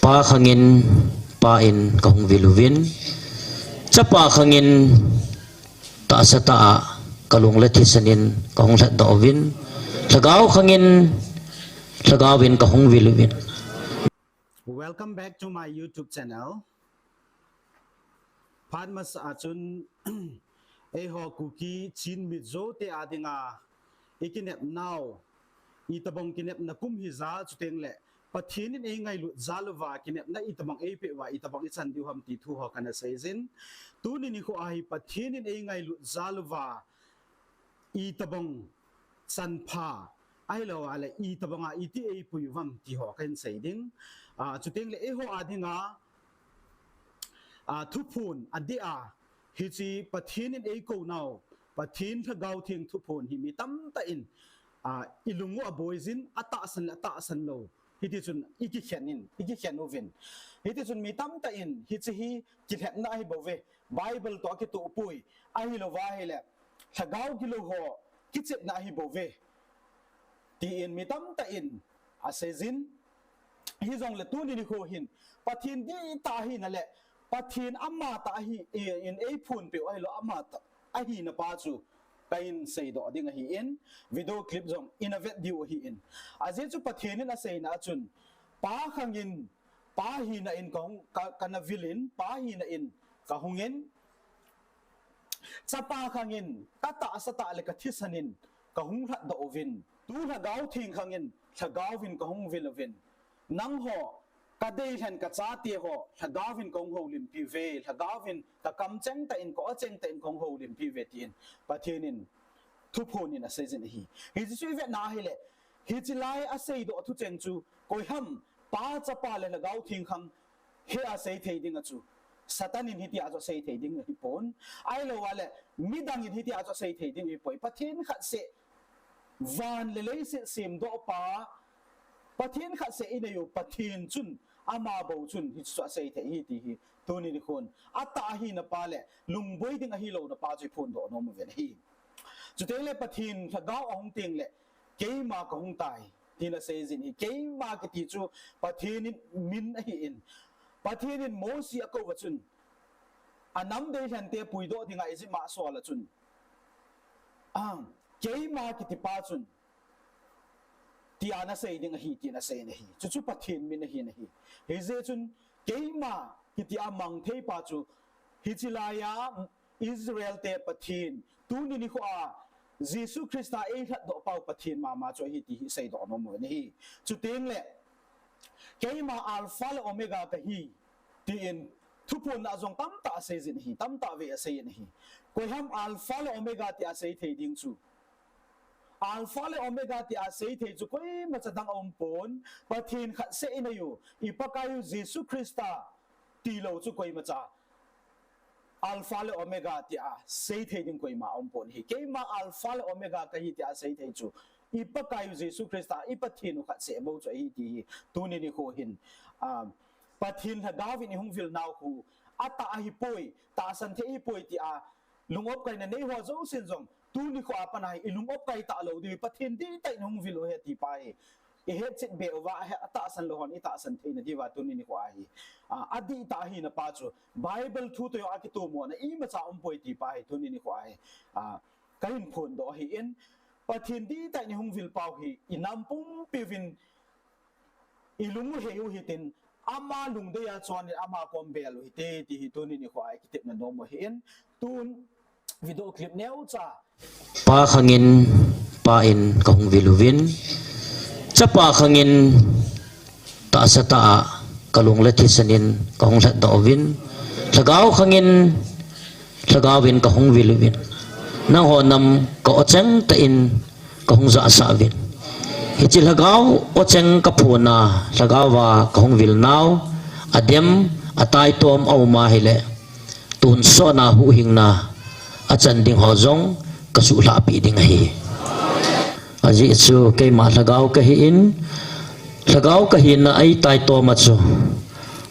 pa khangin pa in kahung viluvin chapa khangin ta sata kalung lethisanin kahung let dovin lagaw khangin lagawin kahung viluvin. Welcome back to my YouTube channel. Padmas achun Eiho Kuki chin mitzo te adinga ikinep now itabong kinep na kumhiza chuteng le pathinin e ngai lu zalwa kinep na itabang eipe wa itabang isan diuham ti thu ho kana season tuni ni ko ahi pathinin e ngai lu zalwa itabang sanpha ai lo ala itabanga iti e puyuham ti ho kan seiding chuteng le eho adinga thupun adia hichi pathinin e ko now pathin thagau thing thupun hi mi tam ta in ilungu aboizin ata san lo hiti chun iki khian ovin hiti chun mi tam ta in hichi hi kilhet na hi bove bible to ki tu pui ai lo wa hele thagau kilo ho kichep na hi bove ti in mi tam ta in asezin hi jong le tu ni ko hin pathin di ta hi na le pathin amma ta hi in e phun pe ai lo amma ta a hi na pa chu kain sei do ding hi in video clip jong innovate diu hi in aje chu pathin na sei na chun pa khangin pa hi na in kong kana villain pa hi na in ka hungen chapa khangin kata asata le ka thisanin ka hung that do ovin tu na gau thing khangin thagau vin ka hung vilovin nang ho kadei han ka cha ti ho thagawin kong ho lim pi ve thagawin ka kam cheng ta in ko cheng ta in kong ho lim pi ve tin pathinin thu phonin a season hi chu ve na hi le hi chi lai a sei do thu cheng chu koi ham pa cha pa le lagaw thing khang he a sei thei ding a chu satanin hi ti a cho sei thei ding hi pon ai lo wale midang hi ti a cho sei thei ding hi poi pathin khat se van le le se sim do pa pathin khat se inayo pathin chun ama bo chun hi so sei the hi ti hi tuni ni khon ata hi na pa le lungboi ding a hi lo na pa chi phun do no mo ven hi chute le pathin thagao ong ting le keima ka hung tai tin a sei jin hi keima ki ti chu pathin min a hi in pathin Mose a ko wa chun anam de han te pui do dinga isi ma so la chun keima ki ti pa chun ti ana sei ding hi ti na sei na hi chu pathin min hi na hi he je chun keima ki ti amang thei pa chu hi chilaya Israel te pathin tu ni ko a Jesus Christa e that do pau pathin ma cho hi ti hi sei do no mo ni hi chu teng le keima alpha le omega ka hi ti in thupun na jong tam ta sei jin hi tam ta ve sei ni hi koi ham alpha le omega ti a sei thei ding chu alpha le omega ti a sei thei chu koi ma chadang om pon pathin khat se inayu ipakayu Jesus Christa ti lo chu koi ma cha alpha le omega ti a sei thei ding koi ma om pon hi ke ma alpha le omega ka hi ti a sei thei chu ipakayu Jesus Christa ipathin khat se bo chu hi ti tuni ni ko hin pathin ha gavin hung vil naw khu ata hi poi ta san the hi poi ti a lungop kai na nei ho zo sin jong tu ni ko apanai ilung op kai ta lo di pathin di tai hung vil he ti pai e he chit be wa ata san lo hon ita san the na di wa tu ni ko a hi adi ta hi na pa chu bible thu to yo akitu mo na I ma cha om poi ti pai tu ni ko a hi kain phun do hi in pathin di tai ni hung vil pau hi inam pung pivin ilung he yu hi tin ama lung de ya chuan ama kom bel hi te ti hi tu ni ko a kitep na no mo hi in tun video clip neu cha pa khangin pa in kahung viluvin chapa khangin ta sata kalung lethisanin kahung let dovin lagaw khangin lagawin kahung viluvin na ho nam ko cheng ta in kahung za sa vin hichi lagaw o cheng kaphuna lagawa kahung vil naw adem atai tom au ma hele tun so na hu hing na achan ding ho jong kasu la pi ding hi aji chu ke ma lagaw ka hi in lagaw ka hi na ai tai to ma chu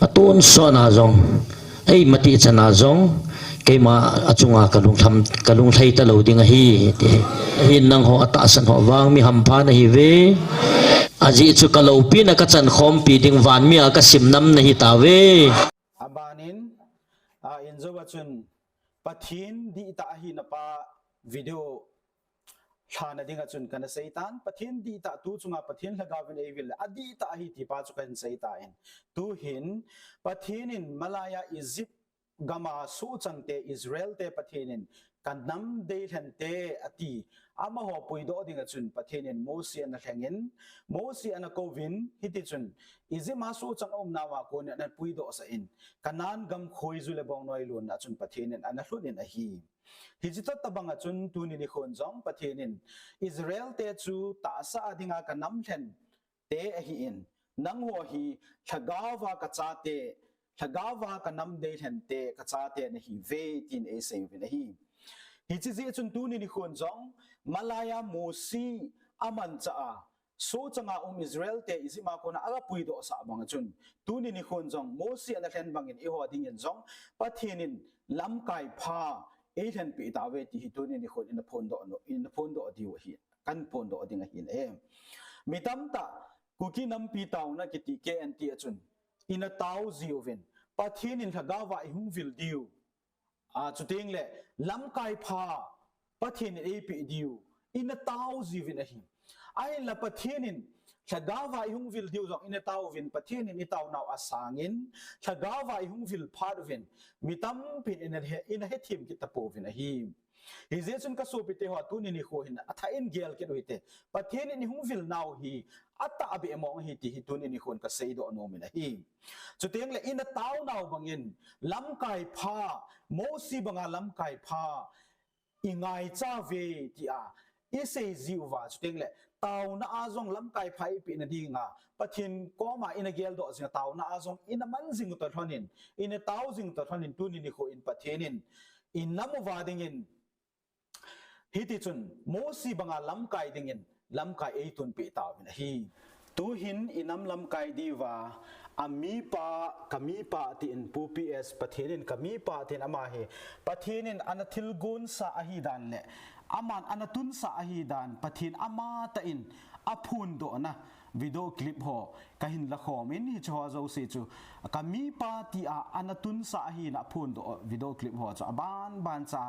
atun so na jong ai mati chana jong ke ma achunga kalung thei ta lo ding hi hin nang ho ata san ho wang mi ham pha na hi ve aji chu kalopi na ka chan khom pi ding van mi ka sim nam na hi tauve abanin inzo bachun pathin di ta hi na pa video thana dinga chun kana seitan pathin di ta tu chunga pathin lagawin evil adi ta hi ti pa chu kan seitain tu hin pathinin malaya Egypt gama su changte Israel te pathinin kanam de hante ati ama ho puido dinga chun pathinin Mose na thangin Mose ana kovin hiti chun izima su chang nawa ko na puido sa in kanan gam khoi zu le bong noi lun na chun pathinin ana hlunin a hi hijita tabanga chun tuni ni khon jong pathinin Israel te chu ta sa adinga kanam thlen te a hi in nang ho hi thagawa ka cha te thagawa kanam de thlen te ka cha te na hi ve tin e se vin a hi hichi chun tuni ni khon jong malaya Mose aman cha so changa Israel te izima ko na aga puido sa banga chun tuni ni khon jong Mose ana thlen bangin Eiho ding in jong pathinin lamkai pha eihen pi tauve ti hituni ni khon in phondo diu hi kan phondo ding a hin em mitam ta kuki nam pi taw na kiti ke anti achun in a taw ziovin pathin in thagawa I hung vil diu chuting le lamkai pha pathin eipe diu in a taw zivin a hi ai la pathin in thagawa I hung vil diu jong in a taw vin pathin in itaw naw asangin thagawa I hung vil phadvin mitam pin in a hetim kitapovin a hi hizechun ka sopite ho tuni ni kho hin atha in gel ke roite pathin in hung vil naw hi ata abi among hi ti tuni ni khon ka seido nomin a hi chuteng le in a taw naw bangin lamkai pha Mose banga lamkai pha ingai cha ve ti a ise ziwa chuteng le taw na azong lamkai phai pi na dinga pathin koma in a gel do zinga taw na azong in a manjing to thonin in a taw jing to thonin tuni ni kho in pathenin in namuwa dingin hiti chun Mose banga lamkai dingin lamkai eitun pi taw na hi tu hin inam lamkai diwa ami pa kami pa ti in pu ps pathenin kami pa tin ama he pathenin anathil gun sa ahidan le aman anatun sa ahidan pathin ama ta in aphun do na video clip ho kahin la khomin hi chaw zo se chu kami pa ti a anatun sa ahi na phun do video clip ho cha ban cha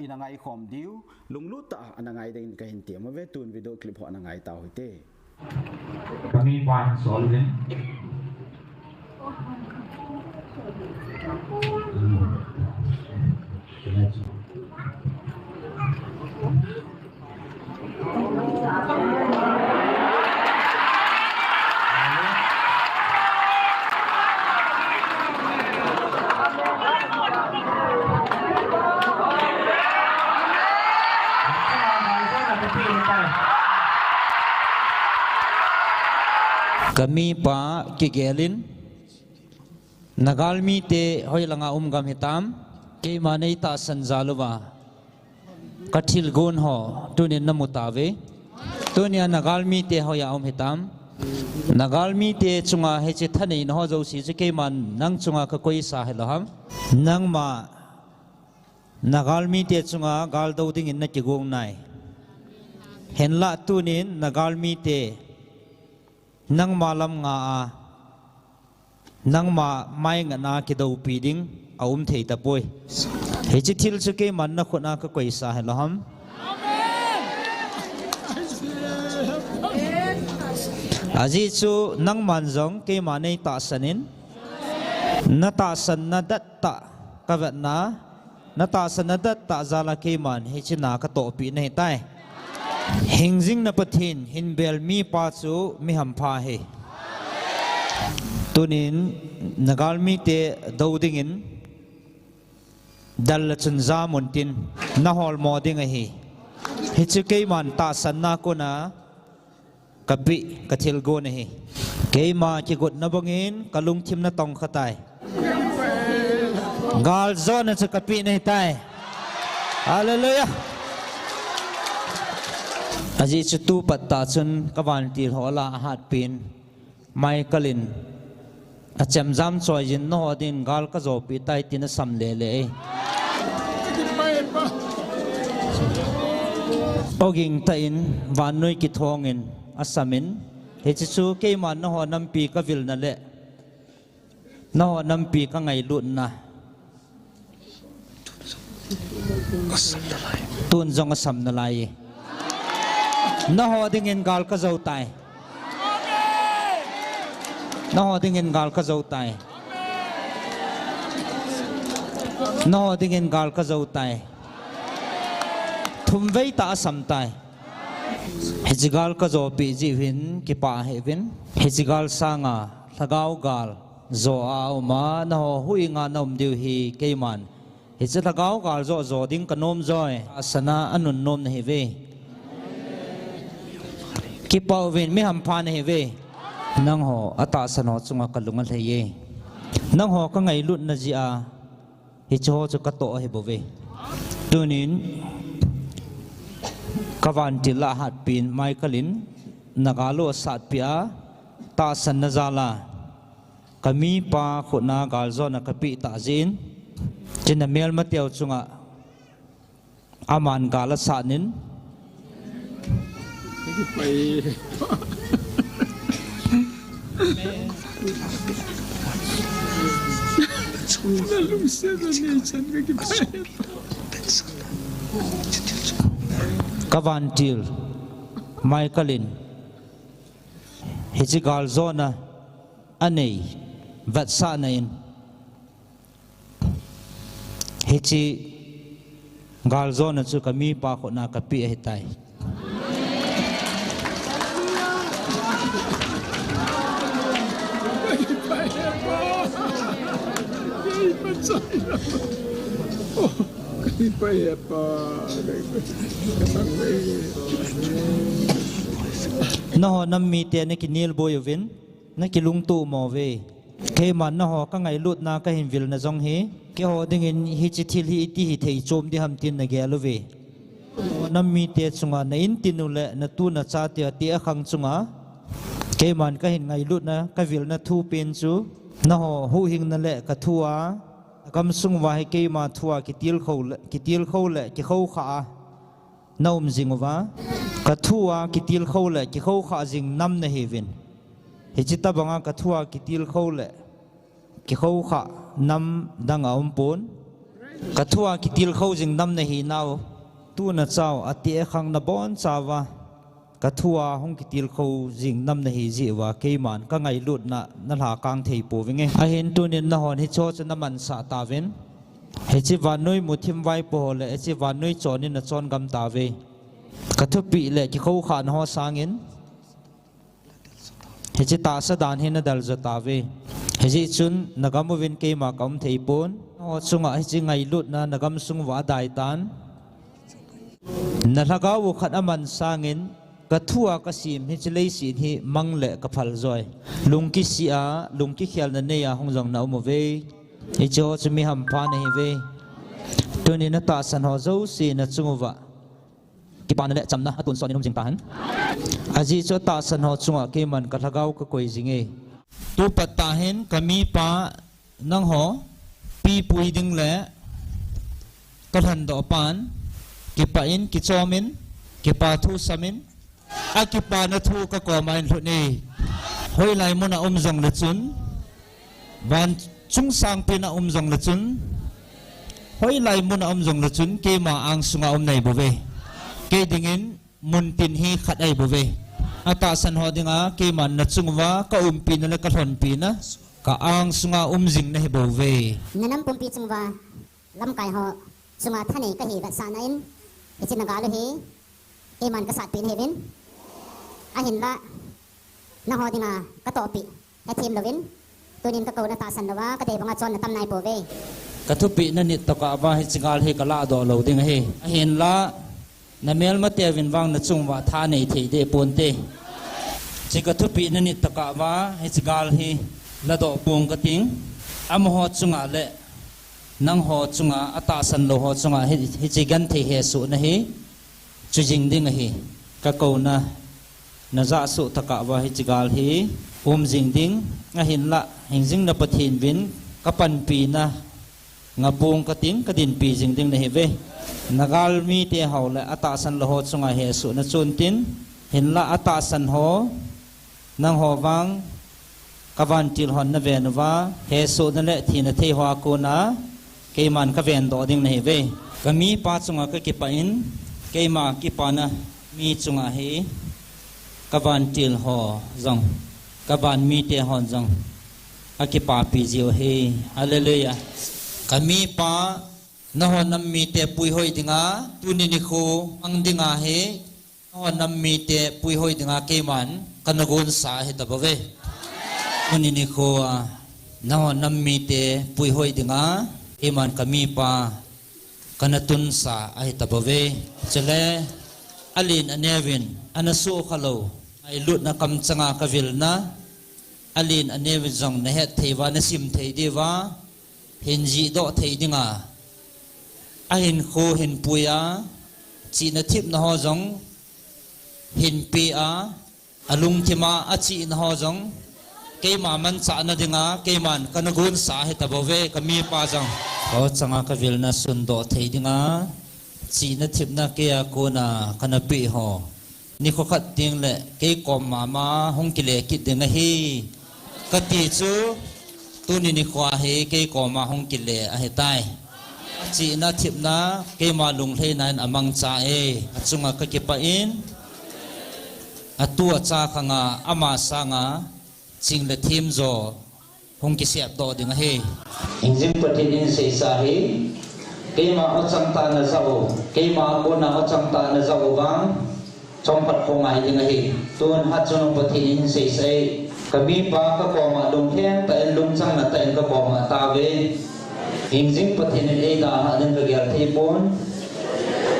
inangai khom diu lunglut ta anangai den kahin ti ma ve tun video clip ho anangai ta hoite kami pa solving kami pa kigelin nagalmi te hoi langa gam hitam ke manei ta sanjaluwa kathil gon ho tunin namutave tunia nagalmi te hoya hitam nagalmi te chunga heche thanei no zo si je ke man nang chunga ka koi sa heloham nang ma nagalmi te chunga gal do ding in na ki gong nai henla tunin nagalmi te nang malam nga nang ma mai nga na ki do piding thei ta poi he chi thil chu ke man na khona ka koi sa he loham aji chu nang man jong ke manei ta sanin na ta san na dat ta ka vat na ta san na dat ta zala ke man he chi na ka to pi nei tai hingjing na pathin hin bel mi pa chu mi ham pha he tunin nagalmi te daudingin dal chun za montin na hol moding a hi hichuke man ta sanna ko na kabi kathil go na hi keima ki got na bangin kalung thim na tong khatai gal zona cha kapi nei tai hallelujah aji chutu patta chun kawan tir hola hat pin mai kalin acham jam choi jin no din gal ka zo pi tai tin sam le le oging ta in Vannoi ki thongin asamin he chi chu ke man na ho nam pi ka vil na le na ho nam pi ka ngai lut na tun jong sam na lai na ho ding in gal ka zau tai na ho ding in gal ka zau tai na ho ding in gal ka zau tai thum vei ta sam tai hejigal ka zo pi ji vin ki pa he vin hejigal sanga thagau gal zo a ma na ho hui nga nom diu hi ke man heji thagau gal zo zo ding ka nom zoi asana anun nom na he ve ki pa vin mi ham phan he ve nang ho ata san ho chunga kalunga le ye nang ho ka ngai lut na ji a hi cho chu ka to he bo ve tunin kavan tila hat pin Michaelin nagalo sat pia ta san nazala kami pa khuna galzo na kapi ta jin china mel mateu chunga aman gala sanin kavantil Michaelin hiji gal zona anei vatsa nain hiji gal zona chu kami pa khona kapi hitai nó họ nằm mi tiền này kinil boy vin nó kilung tu mò về cái mà nó họ các ngày lụt na cái hình vil na dòng he cái họ đừng in hi chỉ thil hi ti hi thei chôm đi ham tin na ghé lo về nằm mi tiền chunga na in tin ule na tu na cha tia tia khang chunga cái mà cái hình ngày lụt na cái vil na thu pen chu nó họ hu hình na lệ cái thua cầm sung vai cái mà thua cái tiêu khâu lệ cái khâu khả nôm jing wa cái thua cái tiêu khâu lệ cái khâu khả jing năm na hevin he chita banga cái thua cái tiêu khâu lệ cái khâu khả năm đang ở pon cái thua cái tiêu khâu jing năm na hi nào tu na chao atie khang na bon chawa cái thua hong cái tiêu khâu jing năm na hi ji wa cái man cái ngày lụt na la kang thei po vinge a hen tu nin na hon hi cho chen na man sa ta ven he chi Vannoi muthim vai po le chi Vannoi chonin na chon gam ta ve ka thu pi le ki khâu khan ho sangin he chi ta sa dan hin na dal za ta ve he ji chun nagam vin ke ma kam thei pon ho chunga he chi ngai lut na nagam sung wa dai tan na lagaw khat aman sangin ka thua ka sim hi chlei si hi mangle ka phal zoi lungki sia lungki khial na ne ya hongjong na mo ve hi cho chumi ham pha ne ve tuni na ta san ho zo si na chungwa ki pan le chamna atun son nom jing ta han aji cho ta san ho chunga ke man ka lagaw ka koi jinge tu patta hen kami pa nang ho pi pui ding le ka than do pan ki pa in ki chomin kipathu samin akipa na thu ka ko main lu ni hoi lai mo na jong le chun van chung sangpen na jong le chun hoi lai mo na jong le chun ke ma ang sunga nei bo ve ke dingin mun tin hi khat ai bo ve ata san ho dinga ke man na chungwa ka pin na ka thon pi na ka ang sunga jing na hi bo ve nanam pum pi chungwa lamkai ho sunga thani ka hi vat sanain ichina galu hi ke man ka sat pin hevin ahin la na ho dinga ka to pi he thim lovin tunin ka ko na ta san lawa ka de banga chon na tam nai po ve ka thu pi na nit to ka ba hi chingal he ka la do lo ding he ahin la na mel ma te vin wang na chungwa tha nei thei de pon te chi ka thu pi na nit to ka ba hi chingal hi la do pong ka ting am ho chunga le nang ho chunga ata san lo ho chunga hi chi gan thei he su na hi chu jing ding hi ka ko na za su taka wa hi chigal hi jing ding nga hin la hing jing na pathin bin ka pan pi na nga pong ka ting ka din pi jing ding na hi ve nagal mi te haula ata san lo ho chunga he su na chun tin hin la ata san ho nang ho wang kavan til hon na ven wa he so na le thi na thei hoa ko na ke man ka ven do ding nei ve kami pa chunga ka ki pa in ke ma ki pa na mi chunga he kavan til ho zong kavan mi te hon zong akipa pi jiu he hallelujah kami pa na hon nam mi te pui hoi dinga tuni ni khu ang dinga he hon nam mi te pui hoi dinga ke man kanagun sa he ta bave tuni ni khu na hon nam mi te pui hoi dinga ke man kami pa kanatun sa ai ta bave chele alin anevin anasu khalo ai lut na kam changa kavil na alin anevin jong na het theiwa na sim thei dewa hinji do thei dinga a hinkho hin puya chi na thip na ho jong hin pi a alung thima a chi na ho jong ke ma man cha na dinga ke man kanagun sa he ta bove kami pa jong ho changa kavil na sun do thei dinga chi na thip na ke a ko na kanapi ho ni kho khat ting le ke kom ma hong ki le ki de na hi ka ti chu tu ni khwa he ke kom ma hong ki le a he tai chi na thip na ke ma lung thei nan amang cha e achunga ka ki pa in atua cha khanga ama sanga ching le thim zo hong ki siap do ding he injim patin in se sa he ke ma achang ta na zao ke ma ko na achang ta na zao wang trong Phật không ai như này tuôn hát cho nó thì in xây xây kami pa ka ko ma lung khen ta lung sang na ta ka ko ma tauve in jing pathen e da ha den ka gyal thei pon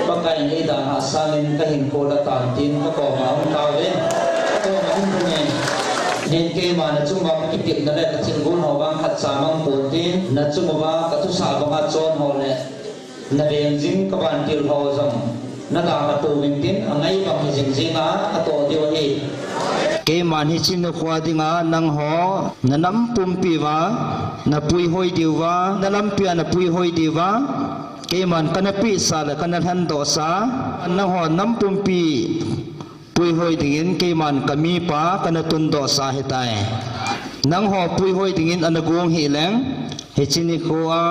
pa kai e da ha salin ka hinkho la tan tin ka ko ma hong tauve ko ma hong ne nen ke ma na chung ba ki tip na le ka chin gun ho bang khat sa mang pon tin na chung ba ka thu sa ba ka chon ho le na ren jing ka ban til ho zong na da ka tu min tin angai ba mi jing jing a to dio hi ke man hi chin khwa dinga nang ho na nam pum pi wa na pui hoi diwa na lam pi na pui hoi diwa ke man kana pi sa la kana han do sa na ho nam pum pi pui hoi dingin ke man kami pa kana tun do sa he tai nang ho pui hoi dingin anagong hi leng he chini khwa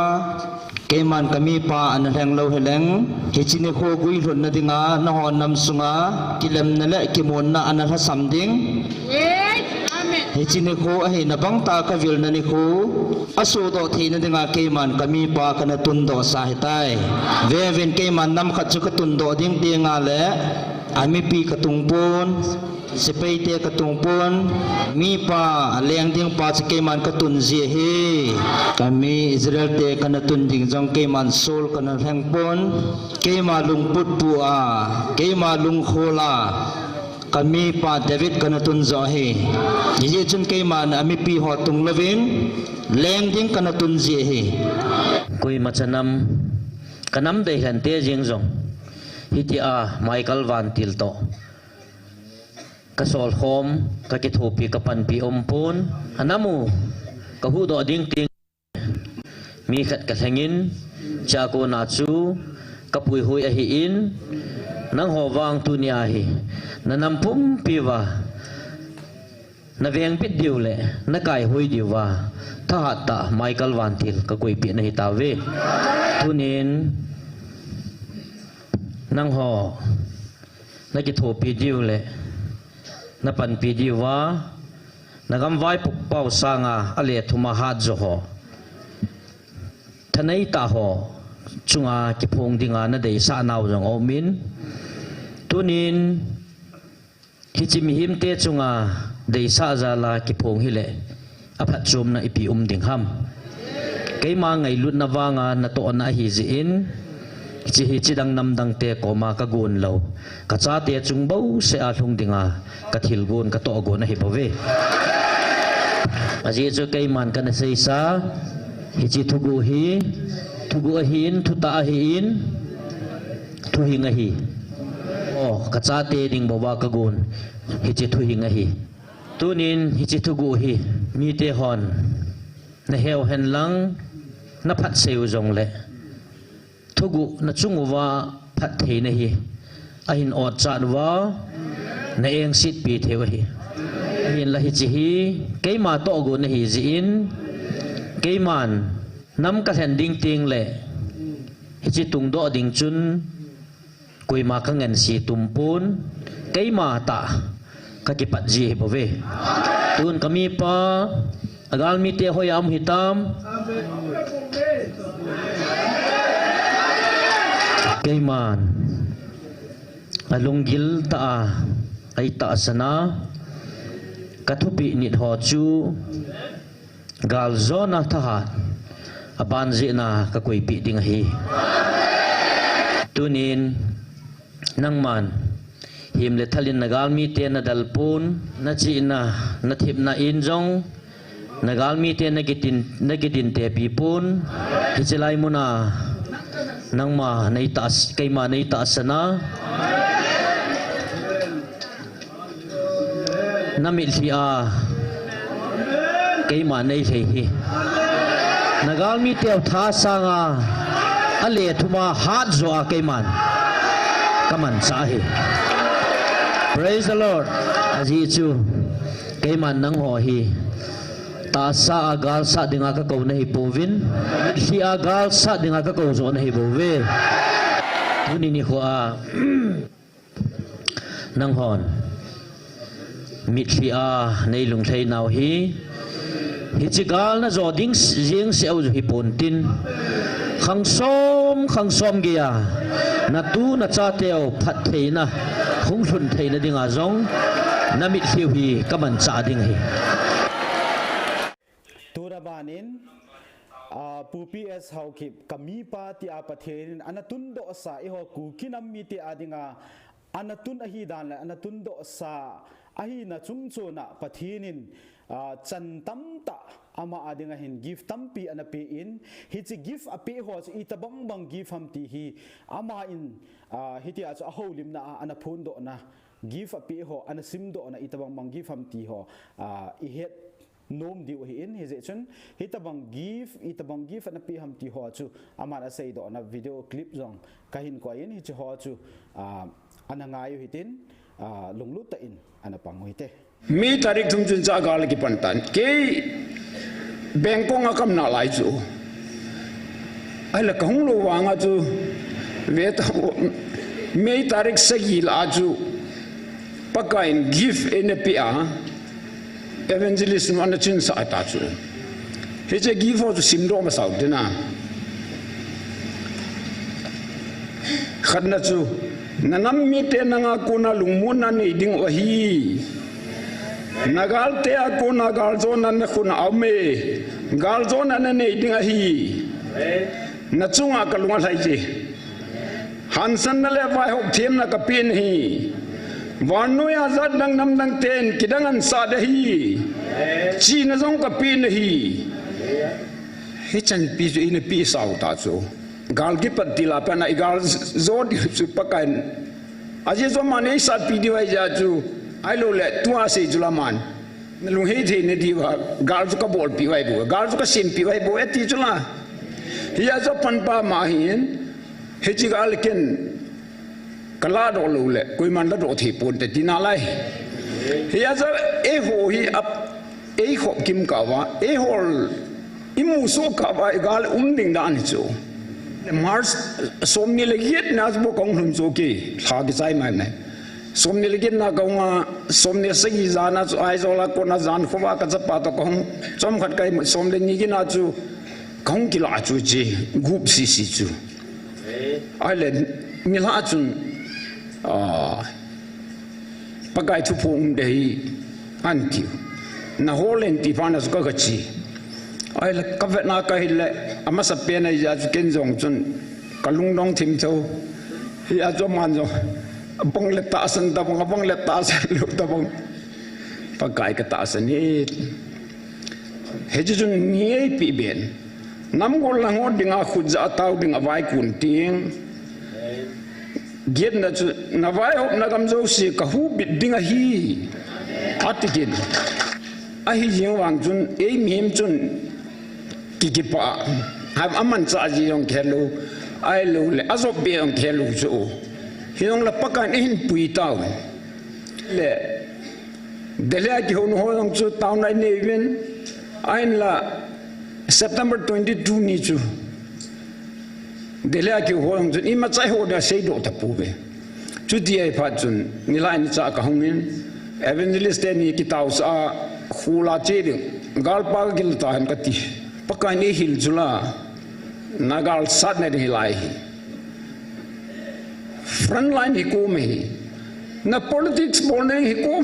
ke man kami pa an heng lo heleng he chini kho gui hlon na dinga na ho nam sunga kilem na le kimon na an ha samding amen he chini kho a he na bang ta ka vil na ni kho aso do the na dinga ke man kami pa kana tun do sa he tai ve ven ke man nam khat chu ka tun do ding dinga le ami pi ka tung pon sepei te ka tung pon mi pa leng ding pa che ke man ka tun ji he kami Israel te kana tun ding jong ke man sol kana heng pon ke ma lung put pu a ke ma lung khola kami pa David kana tun zo he ye chun ke man ami pi ho tung lovin leng ding kana tun ji he koi machanam kanam de han te jing jong hiti a Michael van til to kasol hom kakithopi kapan pi ompon anamu kahu do ding ting mi khat ka thangin cha ko na chu kapui hui a hi in nang ho wang tu nia hi nanam pum pi wa na veng pit diu le na kai hui diu wa tha ta Michael van til ka koi pi na hi ta ve tunin nang ho na ki thopi diu le na pan pi diu wa na gam vai puk pau sanga ale thuma hat zo ho thanai ta ho chunga ki phong dinga na dei sa naw jong o min tunin hi chi mi him te chunga dei sa za la ki phong hi le a phat chum na ipi ding ham keima ngai lut na wanga na to na hi ji in chi hi chi dang nam dang te ko ma ka gun lo ka cha te chung bo se a hlung dinga ka thil gun ka to gon hi bove aji chu kai man kan sei sa hi chi thugu a hin thu ta hi in thu hi nga hi o ka cha te ding bo wa ka gun hi chi thu hi nga hi tunin hi chi thugu hi mi te hon na heu hen lang na phat seu jong le thugu na chungwa phat thei na hi a hin ot chan wa na eng sit pi theu hi hin la hi chi hi keima to gu na hi ji in keiman nam ka hen ding ting le hi chi tung do ding chun kuima ka ngen si tumpun keima ta kakipat ji bo ve tun kami pa agal mi te hoyam hitam keiman alunggil ta ai ta sana kathupi nit ho chu gal zona thahat aban ji na ka koi pi ding hi tunin nangman him le thalin nagal mi te na dalpun na chi na na thip na in jong nagal mi te na gitin te pi pun hi chelai muna nangma nei ta keima nei ta sana namil hi a keima nei thei hi nagal mi te tha sanga ale thuma hat zo a keiman kaman sa hi praise the lord aji chu keiman nang ho hi ta sa agal sa dinga ka ko na hi povin hi agal sa dinga ka ko zo na hi bove tuni ni ho a nang hon mit hi a nei lung thei naw hi hi chigal na zo ding jing seu hi pon tin khang som gya na tu na cha teo phat thei na khung thun thei na dinga zong na mit hiu hi kaman cha ding hi turabanin pupi as haukip kami pa ti Pa Pathen anatun do sa iho kuki nam mi ti adinga anatun ahi dan la anatun do sa ahi na chungcho na pathinin chan tam ta ama adinga hin gift tampi anape in hi chi gift ape ho i tabang bang gift ham ti hi ama in hiti a holim na anaphun do na gift ape ho anasim do na i tabang bang gift ham ti ho i het nom di hi in hi je chun hi tabang gift anape ham ti ho chu ama na sei do na video clip jong kahin ko in hi chi ho chu anangayo hitin lunglut ta in anapang hoite mi tarik thum chun cha gal ki pantan ke bengkong akam na lai chu ai la kahung lo wanga chu ve ta mi tarik sagil a chu pakain give in a pia evangelism an chin sa ta chu he je give for to sim do ma sau dina khadna chu nanam mi te nanga kuna lungmun na ni ding o hi nagal te ako nagal zona na kuna aume gal zona na ne ding a hi na chunga ka lunga lai ji hansan na le vai hok them na ka pin hi Vannoi azad dang nam dang ten kidangan sa de hi chi na zong ka pin hi he chan pi ju in pi sau ta chu gal ki pat dila pa na gal zo di su pakan aje zo mane sa pi di wai ja chu ai lo le tua se julaman lung he the ne di wa gal zu ka bol pi wai bo gal zu ka sim pi wai bo eti chula hiya zo pan pa ma hin he chi gal ken kala do lo le koi man la do thi pon te tina lai hiya zo eiho hi ap eiho kim ka wa eiho imu so ka wa gal ding da ni chu Mars somni legit nas bo kong hum so ki tha ki sai mai mai somni legit na ka nga somni sagi zana chu ai zola ko na zan khowa ka chapa to kong chom khat kai somle ni ki na chu kong ki la chu ji gup si chu ai le ni la chu pakai thu phung dei an ti na holen ti pa na ka ka chi ai la ka vet na ka hi le ama sa pe na ya chu ken jong chun kalung dong thim tho ya cho man jo bong le ta san ta bong le ta san lu ta bong pa kai ka ta san ni he chu chun ni pi ben nam gol la ngod dinga khut za taw dinga vai kun ting get na chu na vai hop na gam zo si ka hu bit dinga hi atikin a hi jing wang chun e mim chun kikipa ham aman sa ji yong khelu ai lu le azop be yong khelu chu hiong la pakan in pui taw le Delia ki hon ho long chu town I nevin ain la September 22 ni chu Delia ki ho long chu ima chai ho da sei do ta pu be chu ti ai pha chun ni lai ni cha ka hongin evangelist ni ki tau sa khula che de gal pa gil ta han ka ti pakai ni hil jula nagal sat ne hi lai front line hi ko me na politics borne hi ko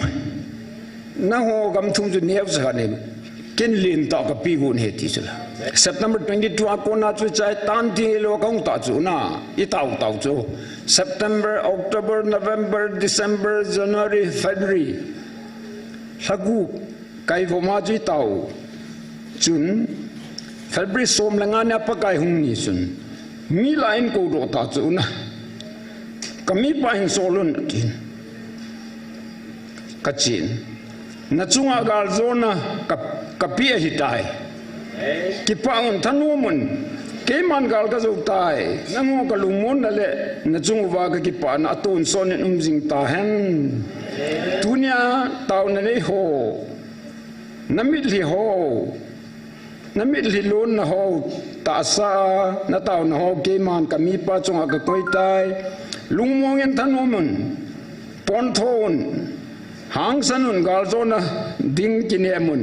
na ho gam thum ju nev sa ne ken lin ta ka pi gun he ti chula September 22 ko na chu chai tan ti lo kong ta chu na I tau chu September October November December January February sagu kai voma ji tau chun February som langa na pa kai hung ni chun mi lain ko do ta chu na kami pa hin solun tin kachin na chunga gal zona kapia hitai kipang thanumun keman gal ka zo tai nango ka lumon le na chungwa ka kipa na atun son jing ta hen tunia taw na le ho namit li lon na ho ta sa na taw na ho keman kami pa chunga ka koi tai lungmong en thanumun ponthon hang sanun gal zona ding kinemun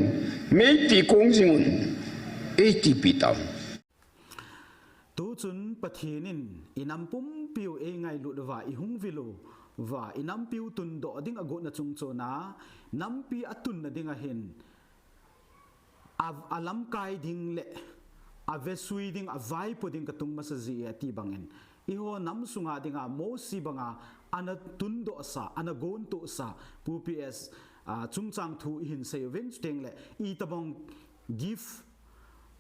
meiti kongjingun 80 pitaw tu chun Pathenin I Nampiu e ngai lu wa I hung vilu wa I Nampiu tun do ding ago na chungchona nampi atun na ding a hin alam kai ding le ave sui ding a vai po ding katung masazi ti bangin Eiho Nam sunga dinga Mose banga ana tundo sa ana gon to sa PPS chungchang thu hin se ven steng le I tabong give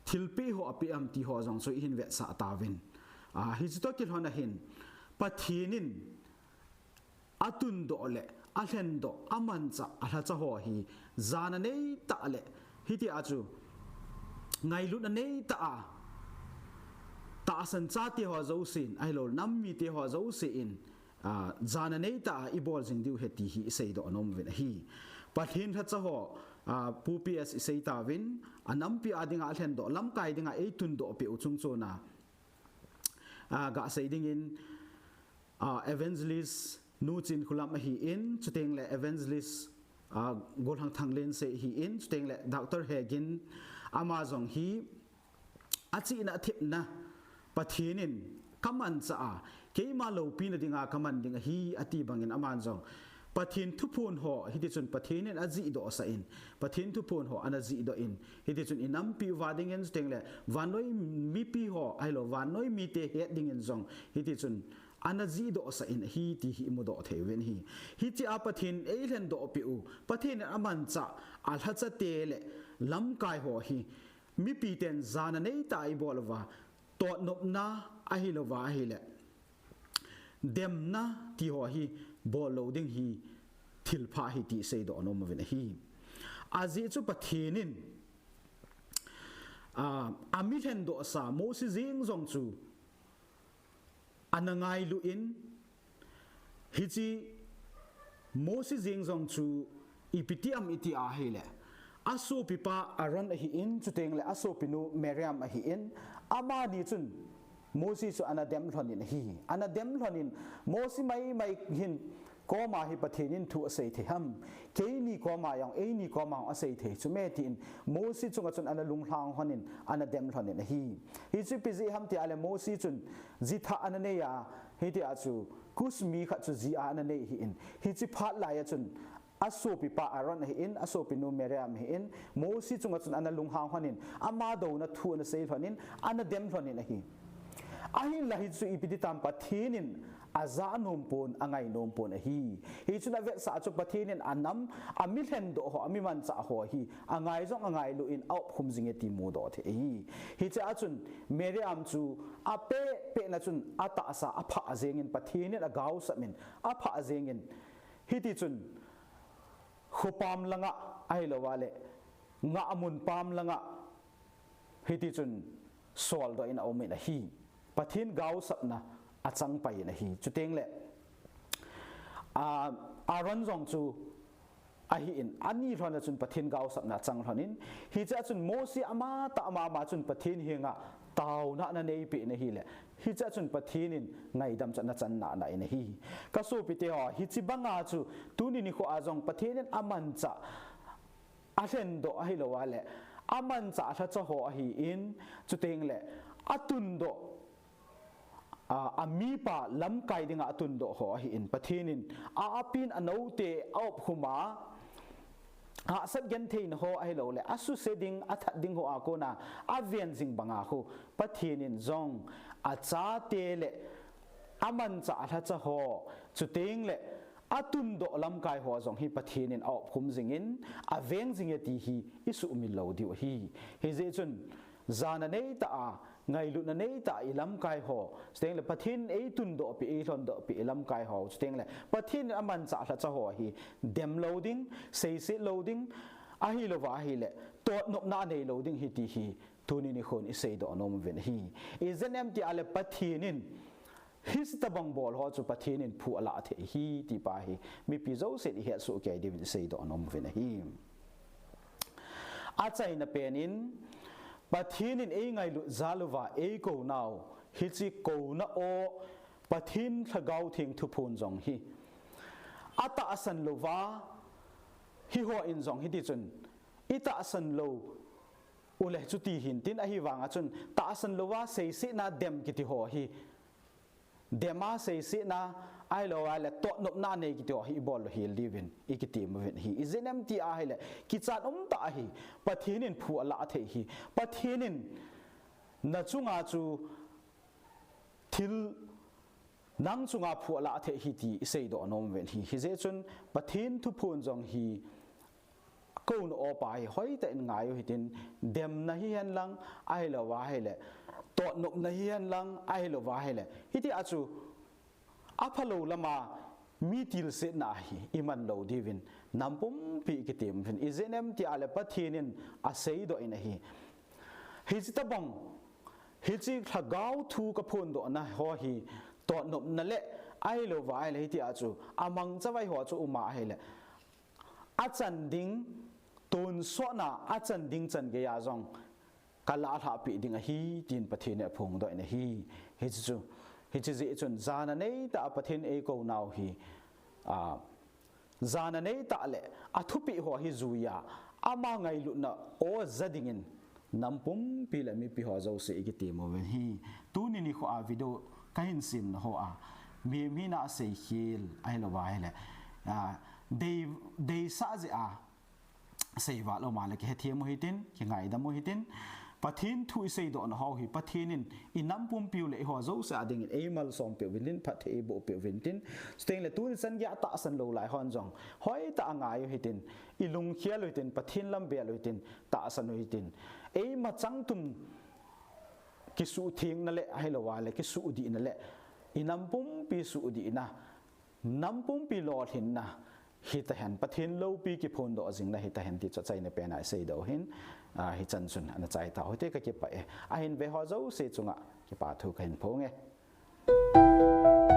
thilpe ho apiam ti ho jong so hin ve sa tawin hi to kil hona hin Pathenin atun do le alen do amancha ala cha ho hi zana nei ta le hi ti achu ngai lu na nei ta ta san cha ti ho zo sin ai lo nam mi ti ho zo se in zana nei ta I bol jing diu he ti hi sei do nom ven hi Pathen tha cha ho PPS sei ta win anampi adinga alen do lamkai dinga eitun do pe uchung chona ga sei ding in evangelist nu chin khulam hi in chuteng le evangelist golhang thanglen se hi in chuteng le Dr. Hegin Amazon hi achi na thip na Pathenin kaman cha keima lo pin dinga kaman dinga hi ati bangin Amazon Pathen thupon ho hiti chun Pathenin azi do sa in Pathen thupon ho anazi do in hiti chun I Nampiu wadingen tengle Vannoi mipi ho ailo Vannoi mi te het dingen zong hiti chun anazi do sa in hi ti hi mu do thewen hi hiti a Pathen eilen do piu Pathen aman cha al hacha te le lamkai ho hi mipi ten zana nei tai bolwa to nopna ahilova ahile damna ti ho hi bol loading hi thilpha hi ti sei do nom ven hi azi chu Pathenin amilen do sa Mose jing jong chu anangai lu in hi chi Mose jing jong chu ipitiam iti a hele aso pipa aron hi in chuteng le aso pinu Miriam hi in ama ni chun Mose so anadem hlonin hi anadem hlonin Mose mai hin koma hi Pathenin thu asei the ham keini koma yang eini koma asei the chumetin Mose chunga chun analung hlang honin anadem hlonin hi chu pizi ham ti ale Mose chun jitha anane ya hi ti achu kusmi kha chu ji anane hi in hi chi phat la ya chun aso pipa aron hi in aso pinu Miriam hi in Mose chunga chun analung hlang honin ama do na thu na sei hlonin anadem hlonin hi ahin lahi chu ipiti tam Pathenin aza nompon angai nompon hi chuna ve sa chu Pathenin anam amilen do ho amiman cha ho hi angai jong angai lu in au khumjing eti mu do the hi cha chun Miriam chu ape pe na chun ata sa apha azengin Pathenin agaw samin apha azengin hi ti chun khupam langa ai lo wale nga amun pam langa hi ti chun sol do in aume na hi Pathen gaw sapna achang pai na hi chuteng le aron jong chu ahi in ani ron chun pathin gau sap na chang ronin hi cha chun Mose ama ta ama ma chun pathin hinga tau na nei pe na hi le hi cha chun pathin in ngai dam chan na chan na na in hi ka su pi te ho hi chi banga chu tuni ni kho azong pathin in aman cha a ren do a hi lo wa le aman cha tha cha ho a hi in chu teng le atun do ami pa lamkai dinga atun do ho hi in pathin in a apin anau te op khuma a sat gen thein ho ai lo le asu seding athat ding ho akona avian jing banga ho pathin in jong a cha te le aman cha tha cha ho chu teng le atun do lamkai ho jong hi pathin in op khum jing in aveng jing ti hi isu mi lo di hi he je chun zana nei ta ngai lu na nei ta i lamkai ho steng le pathin eitun do pi eithon do pi lamkai ho steng le pathin aman cha tha cha ho hi dem loading sei se loading a hi lo wa hi le to nop na nei loading hi ti hi tuni ni khon i sei do nom ven hi izen empty ale pathin in his tabang bol ho chu pathin in phu ala the hi ti pa hi mi pi zo se hi su ke David sei do nom ven hi a chai na penin pathin in ei ngai lu zaluwa ei ko now hi chi ko na o pathin thagau thing thu phun jong hi ata asan lova hi ho in jong hi ti chun ita asan lo ule chu ti hin tin a hi wanga chun ta asan lova sei si na dem ki ti ho hi dema sei si na ai lo ale to nop na nei ki to hi bol hi livin ikiti movin hi izenem ti a hele ki chan ta hi pathin in phu ala the hi pathin in na chunga chu thil nang chunga phu ala the hi ti sei do nom ven hi hi je chun pathin thu phun jong hi ko no o pa hi hoi ta in ngai hi tin dem na hi han lang ai lo wa hele to nop na hi han lang ai lo wa hele hi ti achu apalo lama mitil se na hi iman lo divin nampum pi kitim fin izenem ti ale pathinin a sei do in hi hizita bang hichi thagau thu ka phun do na ho hi to nop na le ai lo wa le ti achu amang chawai ho chu uma hele achan ding ton so na achan ding chan ge ya jong kala tha pi ding a hi tin pathin e phung do in hi hichu hi chi ji chun zana nei ta pathin e ko naw hi zana nei ta le athupi ho hi zuya ama ngai lu na o zadingin nampum pi la mi pi ho zo se ki ti mo ven hi tu ni kho a video kain sim na ho a mi na se hil ai lo wa hele de sa ji a sei wa lo ma le ki he thi mo hitin ki ngai da mo hitin pathin thu sei do na ho hi pathinin inam pum piu le ho zo sa ding emal som pe wilin pathe bo pe vintin steng le tu san ya ta san lo lai hon jong hoi ta anga yo hitin ilung khia loitin pathin lam be loitin ta san loitin e ma chang tum ki su thing na le ai lo wa le ki su di na le inam pum pi su di na nam pum pi lo hin na hi ta han pathin lo pi ki phon do jing na hi ta han ti cha chai na pe na sei do hin hi chan chun ana chai ta hote ka ki pa e a hin ve ho zo se chunga ki pa thu khin phong e